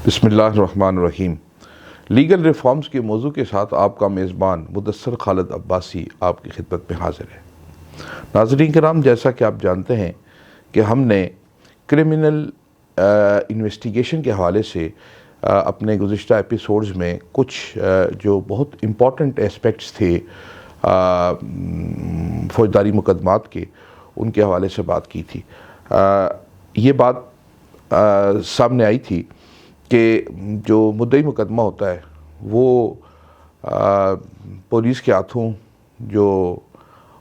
بسم اللہ الرحمن الرحیم۔ لیگل ریفارمز کے موضوع کے ساتھ آپ کا میزبان مدثر خالد عباسی آپ کی خدمت میں حاضر ہے۔ ناظرین کرام، جیسا کہ آپ جانتے ہیں کہ ہم نے کرمنل انویسٹیگیشن کے حوالے سے اپنے گزشتہ ایپیسوڈز میں کچھ جو بہت امپورٹنٹ اسپیکٹس تھے فوجداری مقدمات کے، ان کے حوالے سے بات کی تھی۔ یہ بات سامنے آئی تھی کہ جو مدعی مقدمہ ہوتا ہے وہ پولیس کے ہاتھوں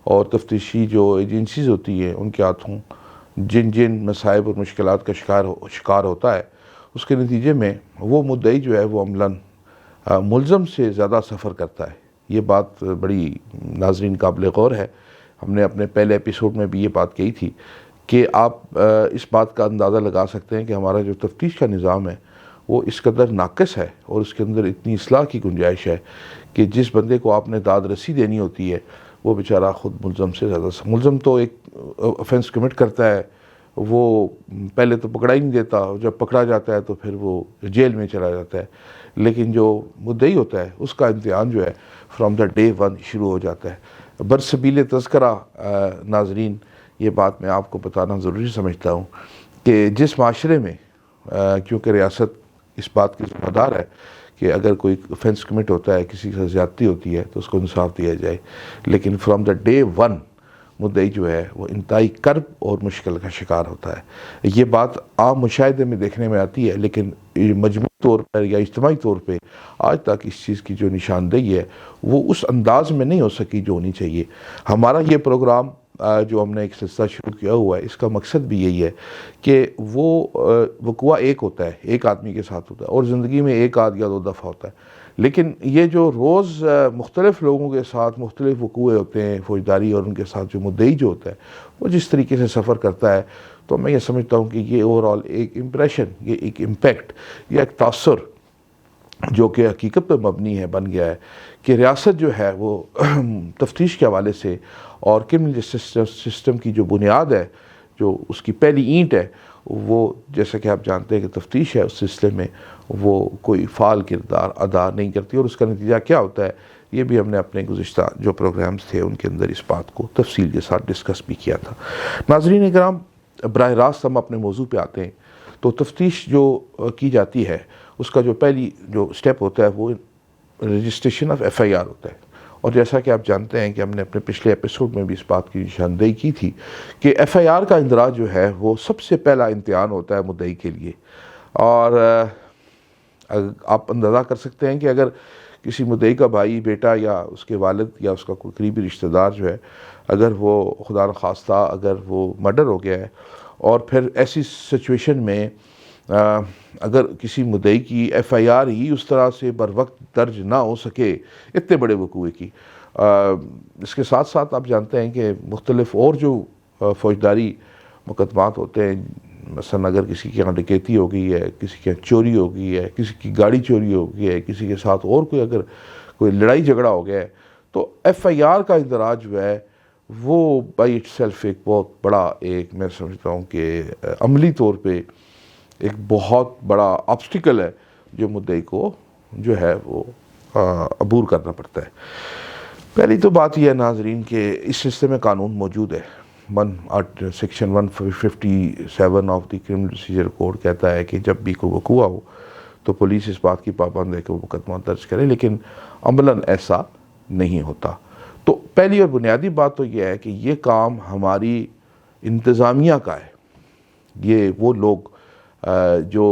اور تفتیشی جو ایجنسیز ہوتی ہیں ان کے ہاتھوں جن مسائب اور مشکلات کا شکار ہوتا ہے، اس کے نتیجے میں وہ مدعی جو ہے وہ عملاً ملزم سے زیادہ سفر کرتا ہے۔ یہ بات بڑی ناظرین قابل غور ہے۔ ہم نے اپنے پہلے ایپیسوڈ میں بھی یہ بات کہی تھی کہ آپ اس بات کا اندازہ لگا سکتے ہیں کہ ہمارا جو تفتیش کا نظام ہے وہ اس قدر ناقص ہے اور اس کے اندر اتنی اصلاح کی گنجائش ہے کہ جس بندے کو آپ نے داد رسی دینی ہوتی ہے وہ بیچارہ خود ملزم سے زیادہ ملزم تو ایک آفینس کمٹ کرتا ہے، وہ پہلے تو پکڑا ہی نہیں دیتا، جب پکڑا جاتا ہے تو پھر وہ جیل میں چلا جاتا ہے، لیکن جو مدعی ہوتا ہے اس کا امتحان جو ہے فرام دا ڈے ون شروع ہو جاتا ہے۔ برسبیل تذکرہ ناظرین، یہ بات میں آپ کو بتانا ضروری سمجھتا ہوں کہ جس معاشرے میں کیونکہ ریاست اس بات کی ذمہ دار ہے کہ اگر کوئی آفینس کمٹ ہوتا ہے، کسی سے زیادتی ہوتی ہے تو اس کو انصاف دیا جائے، لیکن فرام دا ڈے ون مدعی جو ہے وہ انتہائی کرب اور مشکل کا شکار ہوتا ہے۔ یہ بات عام مشاہدے میں دیکھنے میں آتی ہے، لیکن مجموعی طور پر یا اجتماعی طور پہ آج تک اس چیز کی جو نشاندہی ہے وہ اس انداز میں نہیں ہو سکی جو ہونی چاہیے۔ ہمارا یہ پروگرام جو ہم نے ایک سلسلہ شروع کیا ہوا ہے، اس کا مقصد بھی یہی ہے کہ وہ وقوع ایک ہوتا ہے، ایک آدمی کے ساتھ ہوتا ہے اور زندگی میں ایک آدھ یا دو دفعہ ہوتا ہے، لیکن یہ جو روز مختلف لوگوں کے ساتھ مختلف وقوع ہوتے ہیں فوجداری، اور ان کے ساتھ جو مدعی جو ہوتا ہے وہ جس طریقے سے سفر کرتا ہے، تو میں یہ سمجھتا ہوں کہ یہ اوورآل ایک امپریشن، یہ ایک امپیکٹ، یہ ایک تاثر جو کہ حقیقت پہ مبنی ہے بن گیا ہے کہ ریاست جو ہے وہ تفتیش کے حوالے سے اور کرمنل جسٹس سسٹم کی جو بنیاد ہے، جو اس کی پہلی اینٹ ہے، وہ جیسا کہ آپ جانتے ہیں کہ تفتیش ہے اس سلسلے میں وہ کوئی فعال کردار ادا نہیں کرتی، اور اس کا نتیجہ کیا ہوتا ہے یہ بھی ہم نے اپنے گزشتہ جو پروگرامز تھے ان کے اندر اس بات کو تفصیل کے ساتھ ڈسکس بھی کیا تھا۔ ناظرین کرام، براہ راست ہم اپنے موضوع پہ آتے ہیں تو تفتیش جو کی جاتی ہے اس کا جو پہلی جو سٹیپ ہوتا ہے وہ registration of F I R ہوتا ہے، اور جیسا کہ آپ جانتے ہیں کہ ہم نے اپنے پچھلے ایپیسوڈ میں بھی اس بات کی نشاندہی کی تھی کہ ایف آئی آر کا اندراج جو ہے وہ سب سے پہلا امتحان ہوتا ہے مدعی کے لیے، اور آپ اندازہ کر سکتے ہیں کہ اگر کسی مدعی کا بھائی، بیٹا یا اس کے والد یا اس کا کوئی قریبی رشتہ دار جو ہے، اگر وہ خدا نخواستہ اگر وہ مرڈر ہو گیا ہے، اور پھر ایسی سچویشن میں اگر کسی مدعی کی ایف آئی آر ہی اس طرح سے بر وقت درج نہ ہو سکے اتنے بڑے وقوع کی، اس کے ساتھ ساتھ آپ جانتے ہیں کہ مختلف اور جو فوجداری مقدمات ہوتے ہیں، مثلا اگر کسی کے یہاں ڈکیتی ہو گئی ہے، کسی کے یہاں چوری ہو گئی ہے، کسی کی گاڑی چوری ہو گئی ہے، کسی کے ساتھ اور اگر کوئی لڑائی جھگڑا ہو گیا ہے، تو ایف آئی آر کا اندراج جو ہے وہ بائی اٹ سیلف ایک بہت بڑا، ایک میں سمجھتا ہوں کہ عملی طور پہ ایک بہت بڑا آبسٹیکل ہے جو مدعی کو جو ہے وہ عبور کرنا پڑتا ہے۔ پہلی تو بات یہ ہے ناظرین کہ اس سلسلے میں قانون موجود ہے۔ Section 157 of the criminal procedure code کہتا ہے کہ جب بھی کوئی وقوع ہو تو پولیس اس بات کی پابند ہے کہ وہ مقدمہ درج کرے، لیکن عملاً ایسا نہیں ہوتا۔ تو پہلی اور بنیادی بات تو یہ ہے کہ یہ کام ہماری انتظامیہ کا ہے۔ یہ وہ لوگ جو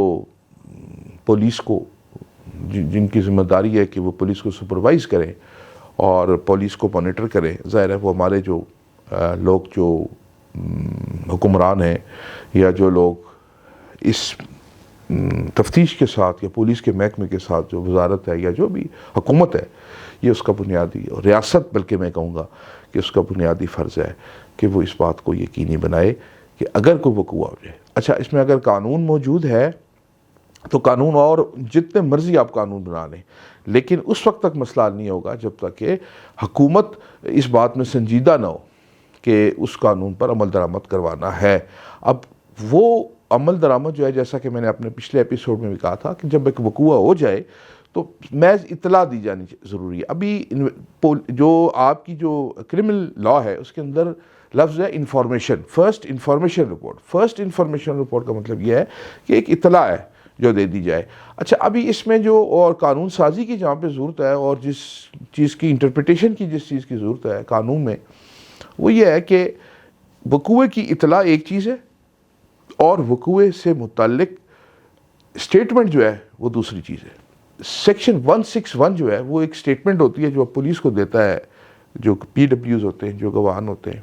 پولیس کو، جن کی ذمہ داری ہے کہ وہ پولیس کو سپروائز کریں اور پولیس کو مانیٹر کریں، ظاہر ہے وہ ہمارے جو لوگ جو حکمران ہیں یا جو لوگ اس تفتیش کے ساتھ یا پولیس کے محکمے کے ساتھ جو وزارت ہے یا جو بھی حکومت ہے، یہ اس کا بنیادی، اور ریاست بلکہ میں کہوں گا کہ اس کا بنیادی فرض ہے کہ وہ اس بات کو یقینی بنائے کہ اگر کوئی وقوع ہو جائے، اچھا اس میں اگر قانون موجود ہے تو قانون، اور جتنے مرضی آپ قانون بنا لیں، لیکن اس وقت تک مسئلہ حل نہیں ہوگا جب تک کہ حکومت اس بات میں سنجیدہ نہ ہو کہ اس قانون پر عمل درآمد کروانا ہے۔ اب وہ عمل درآمد جو ہے، جیسا کہ میں نے اپنے پچھلے ایپیسوڈ میں بھی کہا تھا کہ جب ایک وقوع ہو جائے تو محض اطلاع دی جانی ضروری ہے. ابھی جو آپ کی جو کرمنل لا ہے اس کے اندر لفظ ہے information, first information report. First information report کا مطلب یہ ہے کہ ایک اطلاع ہے جو دے دی جائے. اچھا، ابھی اس میں جو اور قانون سازی کی جہاں پہ ضرورت ہے اور جس چیز کی انٹرپریٹیشن کی جس چیز کی ضرورت ہے قانون میں، وہ یہ ہے کہ وقوع کی اطلاع ایک چیز ہے اور وقوع سے متعلق اسٹیٹمنٹ جو ہے وہ دوسری چیز ہے. سیکشن 161 جو ہے وہ ایک اسٹیٹمنٹ ہوتی ہے جو پولیس کو دیتا ہے، جو پی ڈبلیوز ہوتے ہیں، جو گواہان ہوتے ہیں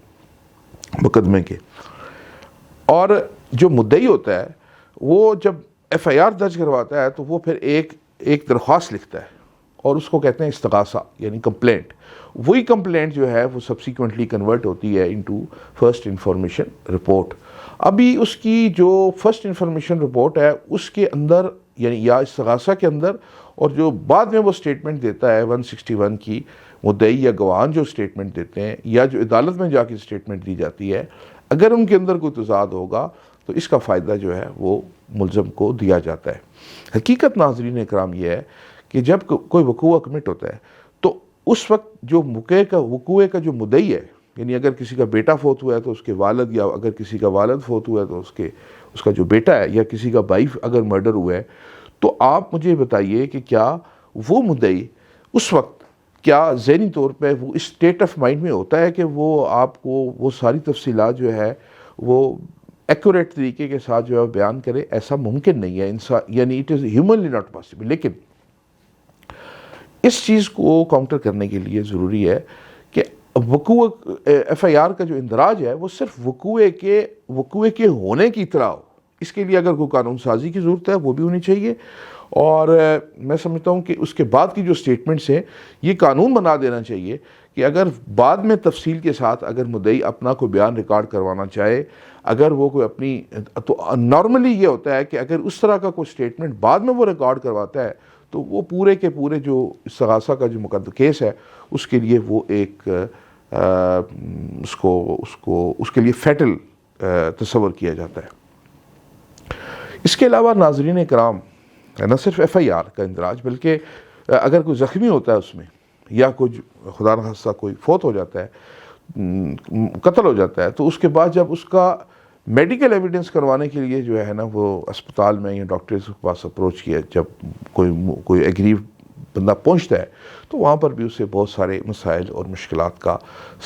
مقدمے کے. اور جو مدعی ہوتا ہے وہ جب ایف آئی آر درج کرواتا ہے تو وہ پھر ایک درخواست لکھتا ہے اور اس کو کہتے ہیں استغاثہ، یعنی کمپلینٹ. وہی کمپلینٹ جو ہے وہ سبسیکوینٹلی کنورٹ ہوتی ہے انٹو فرسٹ انفارمیشن رپورٹ. ابھی اس کی جو فرسٹ انفارمیشن رپورٹ ہے اس کے اندر، یعنی یا استغاثہ کے اندر، اور جو بعد میں وہ اسٹیٹمنٹ دیتا ہے 161 کی، مدعی یا گواہان جو اسٹیٹمنٹ دیتے ہیں یا جو عدالت میں جا کے اسٹیٹمنٹ دی جاتی ہے، اگر ان کے اندر کوئی تضاد ہوگا تو اس کا فائدہ جو ہے وہ ملزم کو دیا جاتا ہے. حقیقت ناظرین اکرام یہ ہے کہ جب کوئی وقوع کمٹ ہوتا ہے تو اس وقت جو وقوع کا جو مدعی ہے، یعنی اگر کسی کا بیٹا فوت ہوا ہے تو اس کے والد، یا اگر کسی کا والد فوت ہوا ہے تو اس کا جو بیٹا ہے، یا کسی کا بھائی اگر مرڈر ہوا ہے، تو آپ مجھے بتائیے کہ کیا وہ مدعی اس وقت کیا ذہنی طور پہ وہ اس اسٹیٹ آف مائنڈ میں ہوتا ہے کہ وہ آپ کو وہ ساری تفصیلات جو ہے وہ ایکوریٹ طریقے کے ساتھ جو ہے بیان کرے؟ ایسا ممکن نہیں ہے، یعنی it is humanly not possible. لیکن اس چیز کو کاؤنٹر کرنے کے لیے ضروری ہے کہ وقوع ایف آئی آر کا جو اندراج ہے وہ صرف وقوع کے ہونے کی اطلاع ہو. اس کے لیے اگر کوئی قانون سازی کی ضرورت ہے وہ بھی ہونی چاہیے. اور میں سمجھتا ہوں کہ اس کے بعد کی جو اسٹیٹمنٹس ہیں یہ قانون بنا دینا چاہیے کہ اگر بعد میں تفصیل کے ساتھ اگر مدعی اپنا کوئی بیان ریکارڈ کروانا چاہے، اگر وہ کوئی اپنی، تو نارملی یہ ہوتا ہے کہ اگر اس طرح کا کوئی اسٹیٹمنٹ بعد میں وہ ریکارڈ کرواتا ہے تو وہ پورے کے پورے جو استغاثہ کا جو مقدمہ کیس ہے اس کے لیے وہ ایک اس کے لیے فیٹل تصور کیا جاتا ہے. اس کے علاوہ ناظرین کرام، نہ صرف ایف آئی آر کا اندراج بلکہ اگر کوئی زخمی ہوتا ہے اس میں، یا کوئی خدا نخواستہ کوئی فوت ہو جاتا ہے، قتل ہو جاتا ہے، تو اس کے بعد جب اس کا میڈیکل ایویڈنس کروانے کے لیے جو ہے نا وہ اسپتال میں یا ڈاکٹرز کے پاس اپروچ کیا، جب کوئی ایگریو بندہ پہنچتا ہے تو وہاں پر بھی اسے بہت سارے مسائل اور مشکلات کا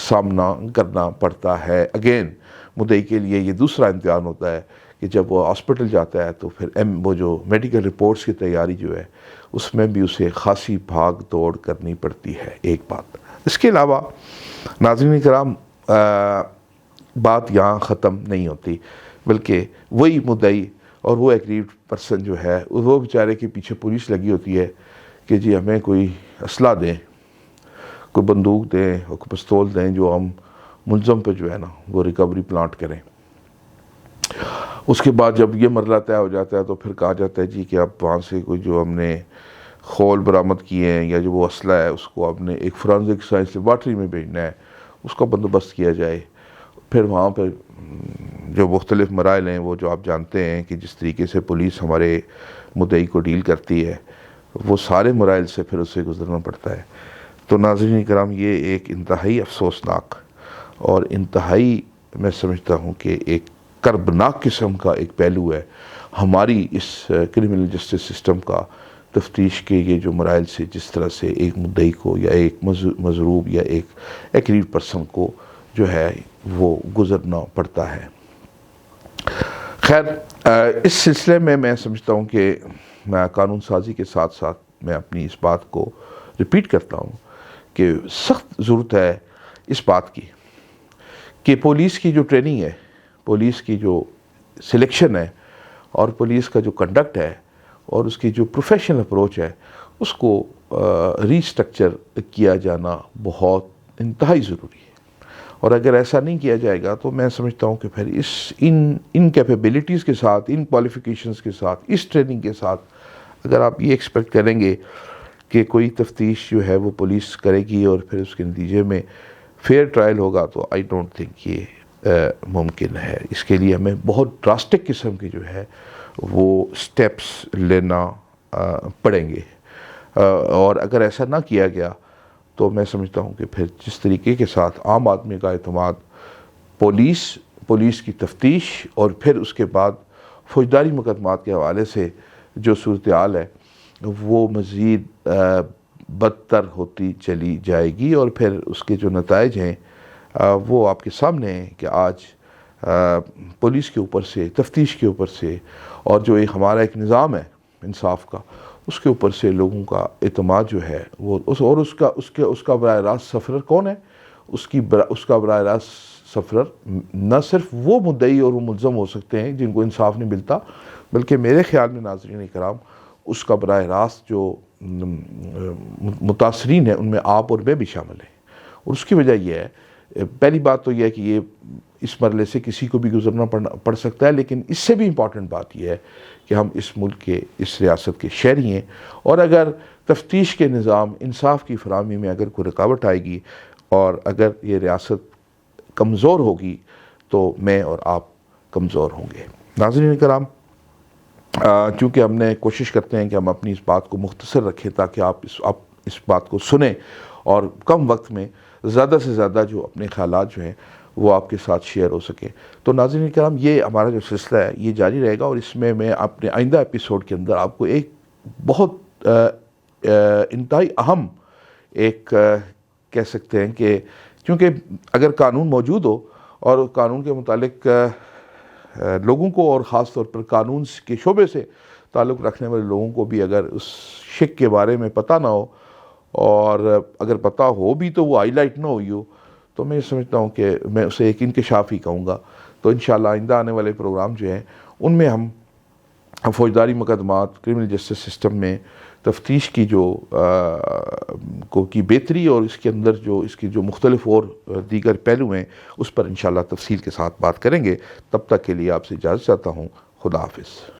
سامنا کرنا پڑتا ہے. اگین مدعی کے لیے یہ دوسرا امتحان ہوتا ہے کہ جب وہ ہاسپٹل جاتا ہے تو پھر وہ جو میڈیکل رپورٹس کی تیاری جو ہے اس میں بھی اسے خاصی بھاگ دوڑ کرنی پڑتی ہے. ایک بات. اس کے علاوہ ناظرین کرام، بات یہاں ختم نہیں ہوتی، بلکہ وہی مدعی اور وہ ایگریوڈ پرسن جو ہے وہ بیچارے کے پیچھے پولیس لگی ہوتی ہے کہ جی ہمیں کوئی اسلحہ دیں، کوئی بندوق دیں اور کوئی پستول دیں جو ہم ملزم پہ جو ہے نا وہ ریکوری پلانٹ کریں. اس کے بعد جب یہ مرحلہ طے ہو جاتا ہے تو پھر کہا جاتا ہے جی کہ اب وہاں سے کوئی جو ہم نے خول برآمد کیے ہیں یا جو وہ اسلحہ ہے اس کو ہم نے ایک فرانزک سائنس لیبارٹری میں بھیجنا ہے، اس کا بندوبست کیا جائے. پھر وہاں پہ جو مختلف مراحل ہیں وہ جو آپ جانتے ہیں کہ جس طریقے سے پولیس ہمارے مدعی کو ڈیل کرتی ہے، وہ سارے مراحل سے پھر اسے گزرنا پڑتا ہے. تو ناظرین کرام، یہ ایک انتہائی افسوسناک اور انتہائی میں سمجھتا ہوں کہ ایک کربناک قسم کا ایک پہلو ہے ہماری اس کرمنل جسٹس سسٹم کا، تفتیش کے یہ جو مراحل سے جس طرح سے ایک مدعی کو یا ایک مضروب یا ایک ایگریوڈ پرسن کو جو ہے وہ گزرنا پڑتا ہے. خیر، اس سلسلے میں سمجھتا ہوں کہ میں قانون سازی کے ساتھ ساتھ میں اپنی اس بات کو ریپیٹ کرتا ہوں کہ سخت ضرورت ہے اس بات کی کہ پولیس کی جو ٹریننگ ہے، پولیس کی جو سلیکشن ہے اور پولیس کا جو کنڈکٹ ہے اور اس کی جو پروفیشنل اپروچ ہے اس کو ری اسٹرکچر کیا جانا بہت انتہائی ضروری ہے. اور اگر ایسا نہیں کیا جائے گا تو میں سمجھتا ہوں کہ پھر ان کیپیبلٹیز کے ساتھ، ان کوالیفیکیشنز کے ساتھ، اس ٹریننگ کے ساتھ اگر آپ یہ ایکسپیکٹ کریں گے کہ کوئی تفتیش جو ہے وہ پولیس کرے گی اور پھر اس کے نتیجے میں فیئر ٹرائل ہوگا، تو آئی ڈونٹ تھنک یہ ممکن ہے. اس کے لیے ہمیں بہت ڈراسٹک قسم کی جو ہے وہ سٹیپس لینا پڑیں گے، اور اگر ایسا نہ کیا گیا تو میں سمجھتا ہوں کہ پھر جس طریقے کے ساتھ عام آدمی کا اعتماد پولیس کی تفتیش اور پھر اس کے بعد فوجداری مقدمات کے حوالے سے جو صورتحال ہے وہ مزید بدتر ہوتی چلی جائے گی، اور پھر اس کے جو نتائج ہیں وہ آپ کے سامنے ہیں کہ آج پولیس کے اوپر سے، تفتیش کے اوپر سے، اور جو ہمارا ایک نظام ہے انصاف کا، اس کے اوپر سے لوگوں کا اعتماد جو ہے وہ اس کا براہ راست سفرر کون ہے؟ اس کا براہ راست سفرر نہ صرف وہ مدعی اور وہ ملزم ہو سکتے ہیں جن کو انصاف نہیں ملتا، بلکہ میرے خیال میں ناظرین کرام اس کا براہ راست جو متاثرین ہیں ان میں آپ اور میں بھی شامل ہیں. اور اس کی وجہ یہ ہے، پہلی بات تو یہ ہے کہ یہ اس مرحلے سے کسی کو بھی گزرنا پڑ سکتا ہے، لیکن اس سے بھی امپورٹنٹ بات یہ ہے کہ ہم اس ملک کے، اس ریاست کے شہری ہیں، اور اگر تفتیش کے نظام، انصاف کی فراہمی میں اگر کوئی رکاوٹ آئے گی اور اگر یہ ریاست کمزور ہوگی تو میں اور آپ کمزور ہوں گے. ناظرین کرام، چونکہ ہم نے کوشش کرتے ہیں کہ ہم اپنی اس بات کو مختصر رکھیں تاکہ آپ اس بات کو سنیں اور کم وقت میں زیادہ سے زیادہ جو اپنے خیالات جو ہیں وہ آپ کے ساتھ شیئر ہو سکیں. تو ناظرین کرام، یہ ہمارا جو سلسلہ ہے یہ جاری رہے گا، اور اس میں اپنے آئندہ ایپیسوڈ کے اندر آپ کو ایک بہت انتہائی اہم ایک کہہ سکتے ہیں کہ کیونکہ اگر قانون موجود ہو اور قانون کے متعلق لوگوں کو، اور خاص طور پر قانون کے شعبے سے تعلق رکھنے والے لوگوں کو بھی اگر اس شک کے بارے میں پتہ نہ ہو، اور اگر پتہ ہو بھی تو وہ ہائی لائٹ نہ ہوئی ہو، تو میں سمجھتا ہوں کہ میں اسے ایک انکشاف ہی کہوں گا. تو انشاءاللہ آئندہ آنے والے پروگرام جو ہیں ان میں ہم فوجداری مقدمات، کرمنل جسٹس سسٹم میں تفتیش کی کی بہتری، اور اس کے اندر اس کی جو مختلف اور دیگر پہلو ہیں اس پر انشاءاللہ تفصیل کے ساتھ بات کریں گے. تب تک کے لیے آپ سے اجازت چاہتا ہوں. خدا حافظ.